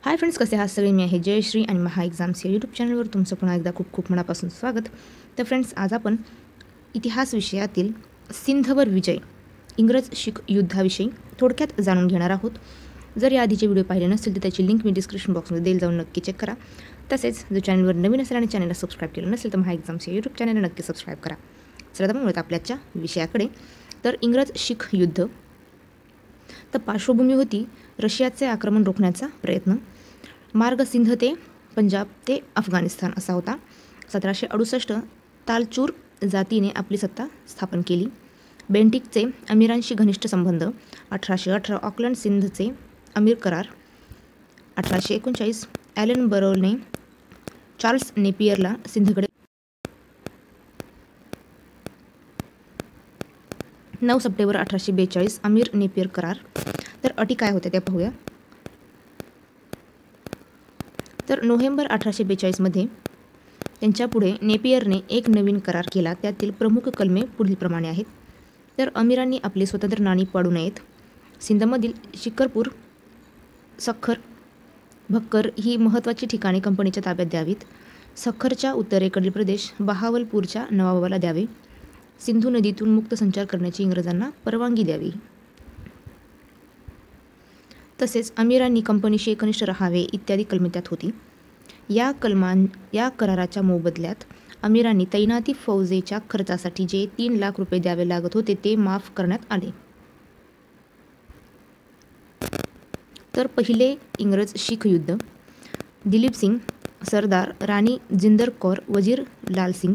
Hi friends, कसे आहात सगळे? मी आहे जयश्री आणि महा एक्झाम्स या यूट्यूब चॅनलवर तुमचं पुन्हा एकदा खूप खूप मनापासून स्वागत. तर फ्रेंड्स, आज आपण इतिहास विषयातील सिंधवर विजय इंग्रज शीख युद्धाविषयी थोडक्यात जाणून घेणार आहोत. जर या आधीचे व्हिडिओ पाहिले नसतील तर त्याची लिंक मी डिस्क्रिप्शन बॉक्समध्ये देईल, जाऊन नक्की चेक करा. तसेच जर चॅनलवर नवीन असेल आणि चॅनलला सबस्क्राईब केलं नसेल तर महा एक्झाम्स या यूट्यूब चॅनलला नक्की सबस्क्राईब करा. चला तर मग आपल्याच्या विषयाकडे. तर इंग्रज शीख युद्ध. तर पार्श्वभूमी होती रशियाचे आक्रमण रोखण्याचा प्रयत्न. मार्ग सिंध ते पंजाब ते अफगाणिस्तान असा होता. 1768 तालचूर जातीने आपली सत्ता स्थापन केली. बेंटिकचे अमीरांशी घनिष्ठ संबंध. 1818 ऑकलंड सिंधचे अमीर करार. 1839 ॲलन बरोने चार्ल्स नेपियरला सिंधकडे. 9 सप्टेंबर 1842 अमीर नेपियर करार. तर अटी काय होत्या त्या पाहूया. तर नोव्हेंबर 1842 त्यांच्या पुढे नेपियरने एक नवीन करार केला. त्यातील प्रमुख कलमे पुढीलप्रमाणे आहेत. तर अमीरांनी आपले स्वतंत्र नाणी पाडू नयेत. सिंधमधील शिकरपूर, सखर, भक्कर ही महत्त्वाची ठिकाणे कंपनीच्या ताब्यात द्यावीत. सखरच्या उत्तरेकडील प्रदेश बहावलपूरच्या नवाबाला द्यावे. सिंधू नदीतून मुक्त संचार करण्याची इंग्रजांना परवानगी द्यावी. तसेच अमीरांनी कंपनीशी एकनिष्ठ राहावे इत्यादी कलमे त्यात होती. या कराराच्या मोबदल्यात अमीरांनी तैनाती फौजेच्या खर्चासाठी जे 3 लाख रुपये द्यावे लागत होते ते माफ करण्यात आले. तर पहिले इंग्रज शीख युद्ध. दिलीप सिंग, सरदार राणी जिंदर कौर, वजीर लाल सिंग.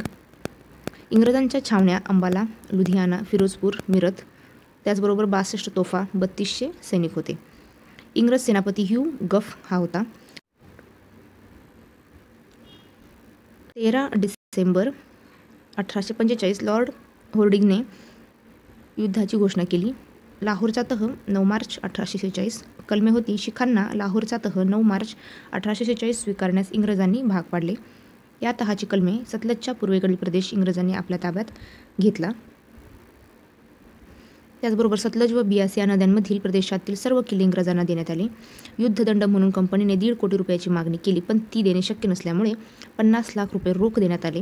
इंग्रजांच्या छावण्या अंबाला, लुधियाना, फिरोजपूर, मिरत, त्याचबरोबर 62 तोफा, 3200 सैनिक होते. इंग्रज सेनापती ह्यू गफ हा होता. 13 डिसेंबर 1845 लॉर्ड होर्डिंगने युद्धाची घोषणा केली. लाहोरचा तह 9 मार्च 1846. कलमे होती शिखांना लाहोरचा तह 9 मार्च 1846 स्वीकारण्यास इंग्रजांनी भाग पाडले. या तहाची कलमे सतलजच्या पूर्वेकडील प्रदेश इंग्रजांनी आपल्या ताब्यात घेतला. त्याचबरोबर सतलज व बियास या नद्यांमधील प्रदेशातील सर्व किल्ले इंग्रजांना देण्यात आले. युद्धदंड म्हणून कंपनीने 1.5 कोटी रुपयाची मागणी केली, पण ती देणे शक्य नसल्यामुळे 50 लाख रुपये रोख देण्यात आले.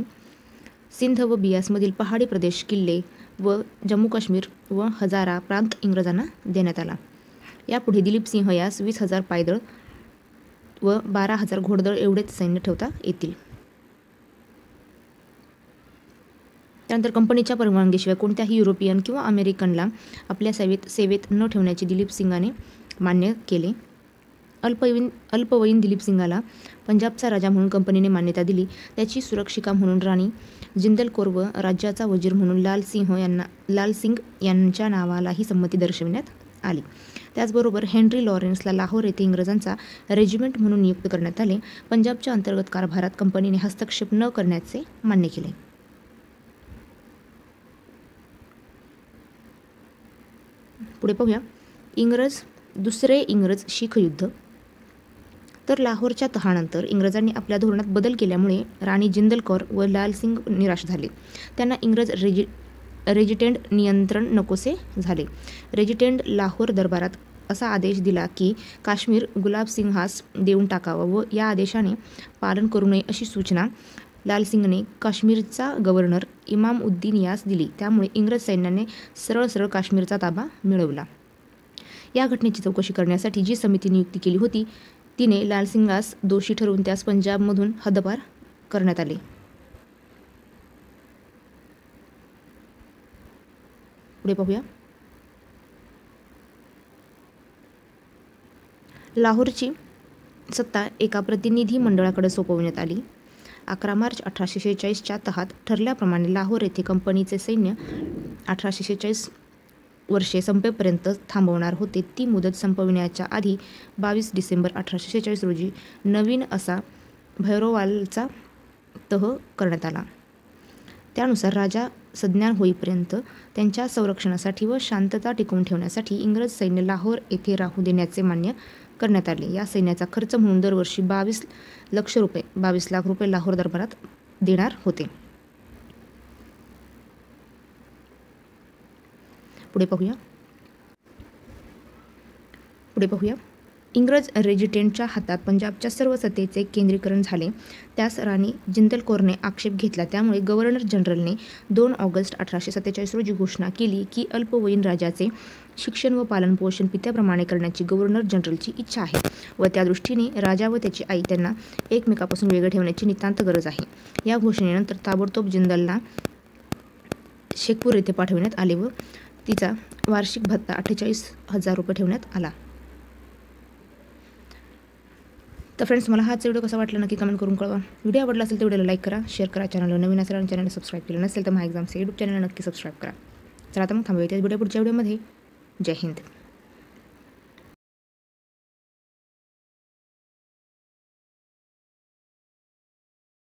सिंध व बियासमधील पहाडी प्रदेश, किल्ले व जम्मू काश्मीर व हजारा प्रांत इंग्रजांना देण्यात आला. यापुढे दिलीप सिंह यास 20,000 पायदळ व 12,000 घोडदळ एवढेच सैन्य ठेवता येतील. त्यानंतर कंपनीच्या परवानगीशिवाय कोणत्याही युरोपियन किंवा अमेरिकनला आपल्या सेवेत न ठेवण्याचे दिलीप सिंगाने मान्य केले. अल्पवयीन दिलीप सिंगाला पंजाबचा राजा म्हणून कंपनीने मान्यता दिली. त्याची सुरक्षिका म्हणून राणी जिंदल कौर व राज्याचा वजीर म्हणून लाल सिंग यांच्या नावालाही संमती दर्शविण्यात आली. त्याचबरोबर हेनरी लॉरेन्सला लाहोर येथे इंग्रजांचा रेजिमेंट म्हणून नियुक्त करण्यात आले. पंजाबच्या अंतर्गत कारभारात कंपनीने हस्तक्षेप न करण्याचे मान्य केले. पुढे पाहूया दुसरे इंग्रज शीख युद्ध. तर लाहोरच्या तहानंतर इंग्रजांनी आपल्या धोरणात बदल केल्यामुळे राणी जिंदल कौर व लाल सिंग निराश झाले. त्यांना इंग्रज रेजिटेंट नियंत्रण नकोसे झाले. रेजिटेंट लाहोर दरबारात असा आदेश दिला की काश्मीर गुलाब सिंहास देऊन टाकावं व या आदेशाने पालन करू नये अशी सूचना लालसिंगने काश्मीरचा गव्हर्नर इमाम उद्दीन यास दिली. त्यामुळे इंग्रज सैन्याने सरळ काश्मीरचा ताबा मिळवला. या घटनेची चौकशी करण्यासाठी जी समिती नियुक्ती केली होती तिने लालसिंगास दोषी ठरवून त्यास पंजाबमधून हद्दपार करण्यात आले. पुढे पाहूया. लाहोरची सत्ता एका प्रतिनिधी मंडळाकडे सोपवण्यात आली. 11 मार्च 1846च्या तहात ठरल्याप्रमाणे लाहोर येथे कंपनीचे सैन्य 1846 वर्षे संपेपर्यंत थांबवणार होते. ती मुदत संपविण्याच्या आधी 22 डिसेंबर 1846 रोजी नवीन असा भैरवालचा तह करण्यात आला. त्यानुसार राजा सज्ञान होईपर्यंत त्यांच्या संरक्षणासाठी व शांतता टिकवून ठेवण्यासाठी इंग्रज सैन्य लाहोर येथे राहू देण्याचे मान्य करण्यात आले. या सैन्याचा खर्च म्हणून दरवर्षी 22 लाख रुपये लाहोर दरबारात देणार होते. पुढे पाहूया. इंग्रज रेजिडेंटच्या हातात पंजाबच्या सर्व सत्तेचे केंद्रीकरण झाले, त्यास राणी जिंदल कौरने आक्षेप घेतला. त्यामुळे गव्हर्नर जनरलने 2 ऑगस्ट 1847 रोजी घोषणा केली की अल्पवयीन राजाचे शिक्षण व पालनपोषण पित्याप्रमाणे करण्याची गव्हर्नर जनरलची इच्छा आहे व त्या दृष्टीने राजा व त्याची आई त्यांना एकमेकापासून वेगळे ठेवण्याची नितांत गरज आहे. या घोषणेनंतर ताबडतोब जिंदलला शेखपूर येथे पाठविण्यात आले व तिचा वार्षिक भत्ता 48,000 रुपये ठेवण्यात आला. तर फ्रेंड्स, मला हाच व्हिडिओ कसा वाटला नक्की कमेंट करून कळवा. व्हिडिओ आवडला असेल तर व्हिडिओला लाईक करा, शेअर करा. चॅनलला नवीन असेल आणि चॅनलला सबस्क्राईब केलं नसेल तर महा एक्झाम्सचे यूट्यूब चॅनलला नक्की सबस्क्राईब करा. चला आता मग थांबूया त्या व्हिडिओ पुढच्या व्हिडिओमध्ये. जय हिंद.